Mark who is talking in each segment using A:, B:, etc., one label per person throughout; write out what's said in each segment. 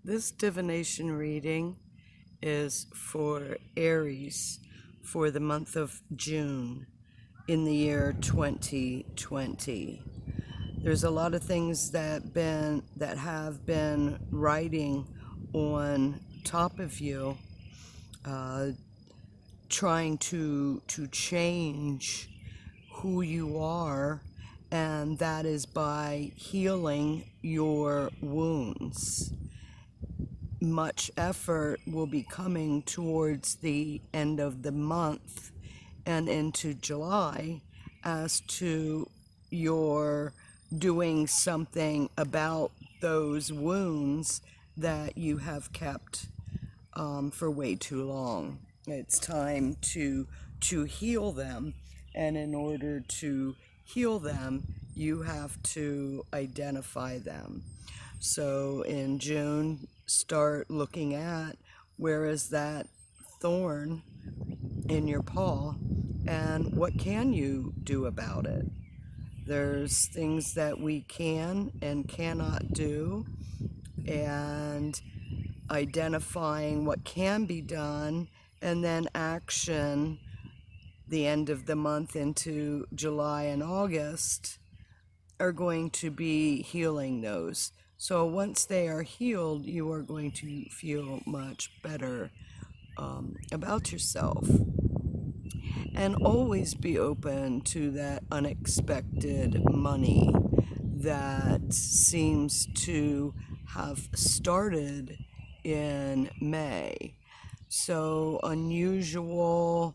A: This divination reading is for Aries for the month of June in the year 2020. There's a lot of things that have been riding on top of you, trying to change who you are, and that is by healing your wounds. Much effort will be coming towards the end of the month and into July as to your doing something about those wounds that you have kept for way too long. It's time to heal them, and in order to heal them, you have to identify them. So in June, start looking at where is that thorn in your paw and what can you do about it. There's things that we can and cannot do, and identifying what can be done, and then action the end of the month into July and August are going to be healing those. So once they are healed, you are going to feel much better about yourself. And always be open to that unexpected money that seems to have started in May. So unusual,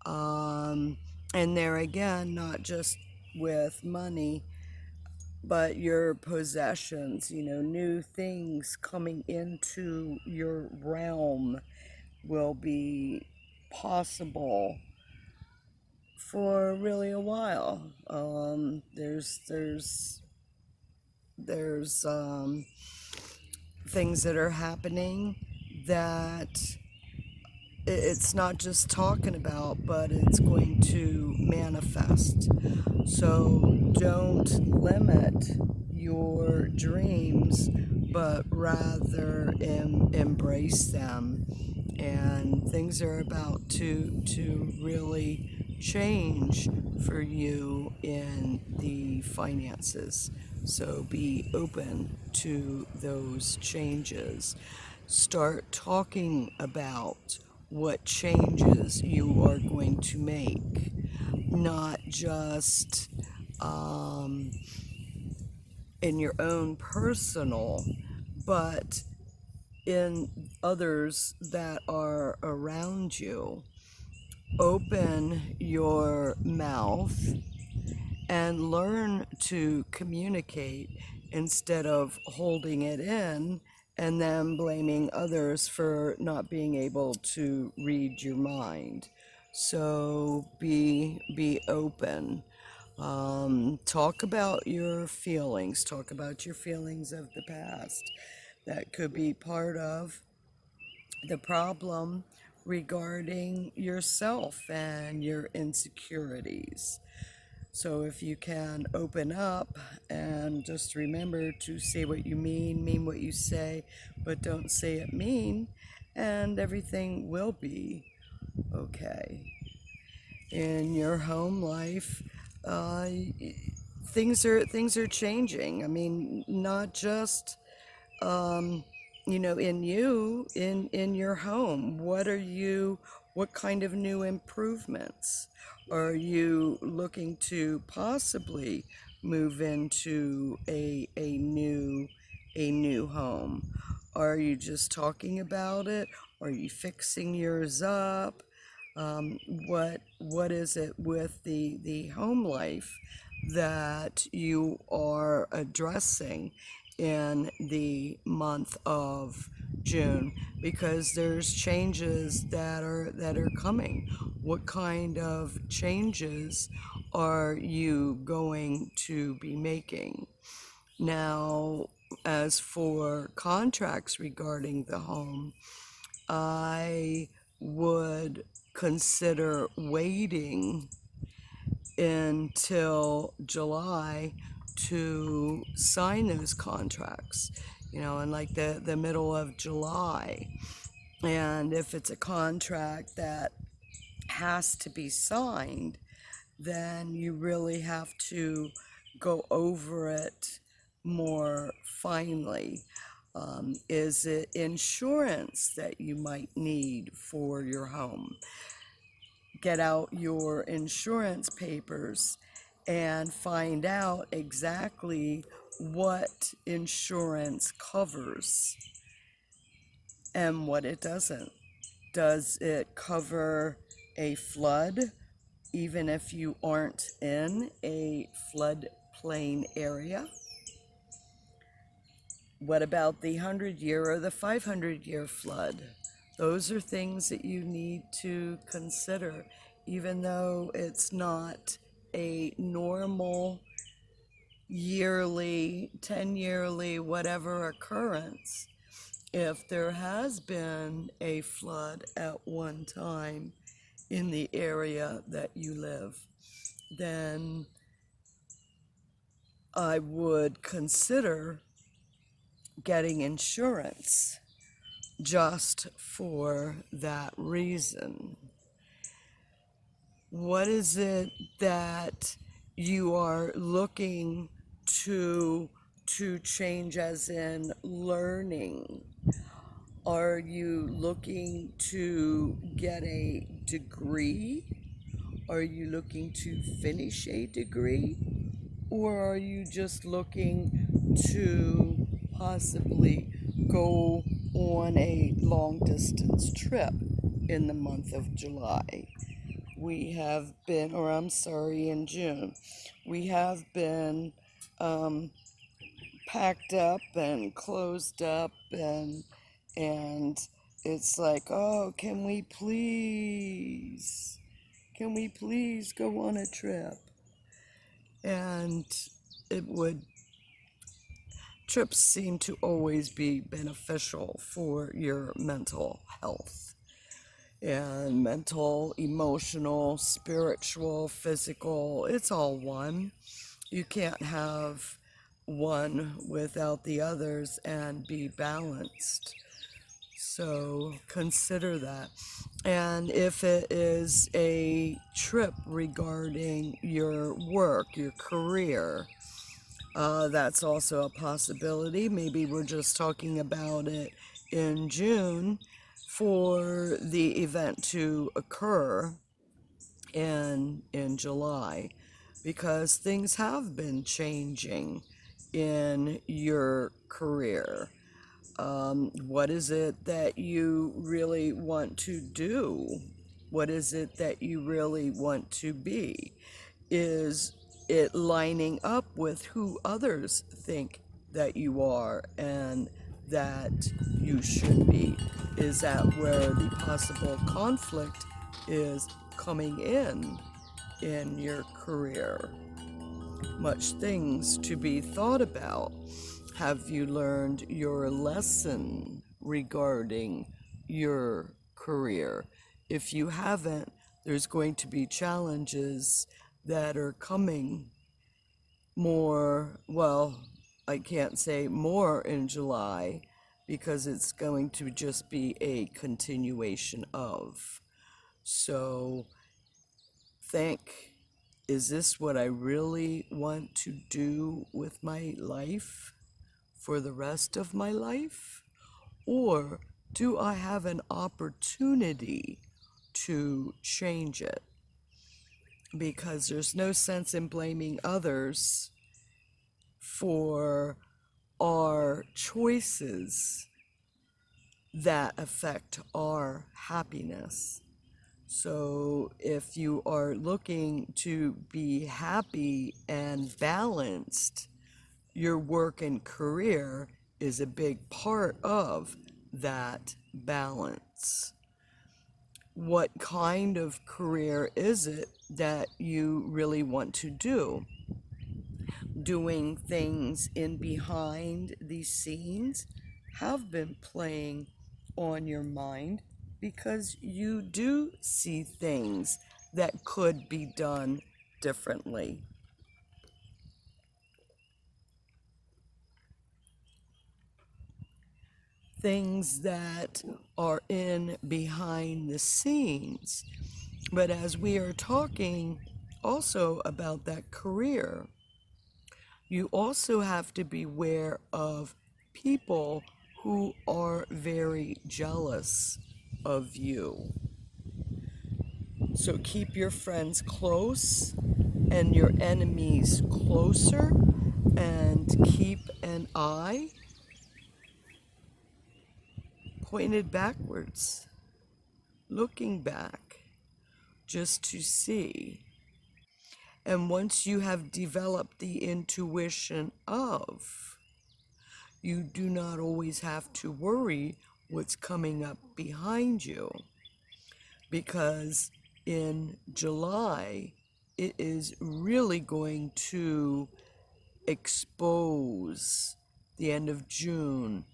A: and there again, not just with money, but your possessions, new things coming into your realm will be possible for really a while. There's things that are happening that it's not just talking about, but it's going to manifest. So don't limit your dreams, but rather embrace them. And things are about to really change for you in the finances. So be open to those changes. Start talking about what changes you are going to make, not just in your own personal, but in others that are around you. Open your mouth and learn to communicate instead of holding it in and then blaming others for not being able to read your mind. So be open. Talk about your feelings. Talk about your feelings of the past. That could be part of the problem regarding yourself and your insecurities. So if you can open up and just remember to say what you mean what you say, but don't say it mean, and everything will be okay. In your home life, uh, things are changing. I mean, not just in your home. What kind of new improvements are you looking to possibly move into a new home? Are you just talking about it? Are you fixing yours up? What is it with the home life that you are addressing in the month of June? Because there's changes that are coming. What kind of changes are you going to be making? Now, as for contracts regarding the home, I would consider waiting until July to sign those contracts, in like the middle of July. And if it's a contract that has to be signed, then you really have to go over it more finely. Is it insurance that you might need for your home? Get out your insurance papers and find out exactly what insurance covers and what it doesn't. Does it cover a flood, even if you aren't in a floodplain area? What about the 100-year or the 500-year flood? Those are things that you need to consider, even though it's not a normal yearly, 10-yearly, whatever occurrence. If there has been a flood at one time in the area that you live, then I would consider getting insurance just for that reason. What is it that you are looking to change, as in learning? Are you looking to get a degree? Are you looking to finish a degree? Or are you just looking to possibly go on a long distance trip in the month of July? We have been, or I'm sorry, in June, we have been packed up and closed up, and it's like, oh, can we please go on a trip? And it would trips seem to always be beneficial for your mental health, and mental, emotional, spiritual, physical, it's all one. You can't have one without the others and be balanced. So consider that. And if it is a trip regarding your work, your career, that's also a possibility. Maybe we're just talking about it in June for the event to occur in July, because things have been changing in your career. What is it that you really want to do? What is it that you really want to be? Is it lining up with who others think that you are and that you should be? Is that where the possible conflict is coming in your career? Much things to be thought about. Have you learned your lesson regarding your career? If you haven't, there's going to be challenges that are coming more, well, I can't say more in July, because it's going to just be a continuation of. So think, is this what I really want to do with my life for the rest of my life? Or do I have an opportunity to change it? Because there's no sense in blaming others for our choices that affect our happiness. So if you are looking to be happy and balanced, your work and career is a big part of that balance. What kind of career is it that you really want to do? Doing things in behind the scenes have been playing on your mind, because you do see things that could be done differently. things that are in behind the scenes. But as we are talking also about that career, you also have to beware of people who are very jealous of you. So keep your friends close and your enemies closer, and keep an eye pointed backwards, looking back just to see. And once you have developed the intuition of, you do not always have to worry what's coming up behind you, because in July, it is really going to expose the end of June,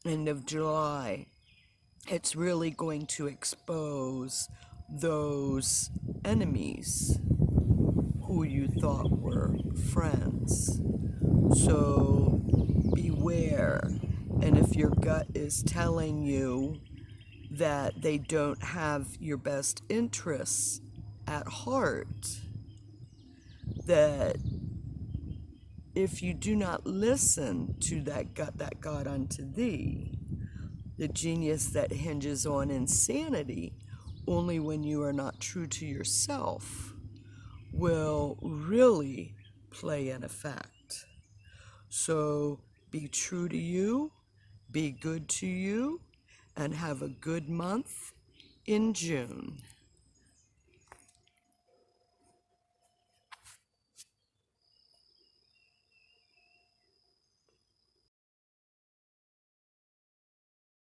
A: end of July. It's really going to expose those enemies who you thought were friends. So beware. And if your gut is telling you that they don't have your best interests at heart, that if you do not listen to that gut that got unto thee, the genius that hinges on insanity only when you are not true to yourself, will really play an effect. So be true to you, be good to you, and have a good month in June.